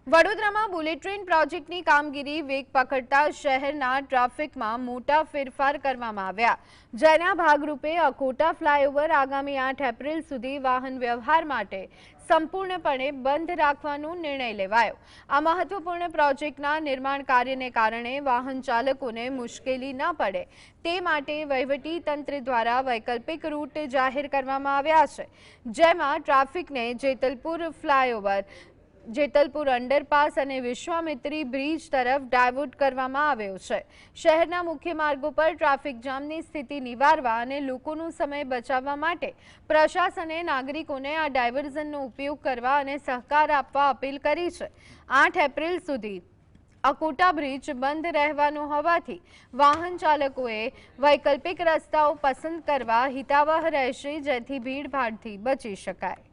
વડોદરામાં bullet train પ્રોજેક્ટની કામગીરી વેગ પકડતા શહેરના ટ્રાફિકમાં મોટા ફેરફાર કરવામાં આવ્યા, જેના ભાગરૂપે અકોટા ફ્લાયઓવર આગામી 8 એપ્રિલ સુધી વાહન વ્યવહાર માટે સંપૂર્ણપણે બંધ રાખવાનો નિર્ણય લેવાયો। આ મહત્વપૂર્ણ પ્રોજેક્ટના નિર્માણ કાર્યને કારણે વાહન ચાલકોને મુશ્કેલી ન પડે તે માટે વહીવટી તંત્ર દ્વારા વૈકલ્પિક રૂટ જાહેર કરવામાં આવ્યા છે, જેમાં ટ્રાફિકને જેતલપુર ફ્લાયઓવર, જેતલપુર અંડરપાસ અને વિશ્વામિત્રી બ્રિજ તરફ ડાયવર્ટ કરવામાં આવ્યો છે। શહેરના મુખ્ય માર્ગો પર ટ્રાફિક જામની સ્થિતિ નિવારવા અને લોકોનો સમય બચાવવા માટે પ્રશાસને નાગરિકોને આ ડાયવર્ઝનનો ઉપયોગ કરવા અને સહકાર આપવા અપીલ કરી છે। 8 એપ્રિલ સુધી અકોટા બ્રિજ બંધ રહેવાનો હોવાથી વાહન ચાલકોએ વૈકલ્પિક રસ્તાઓ પસંદ કરવા હિતાવહ રહેશે, જેથી ભીડભાડથી બચી શકાય।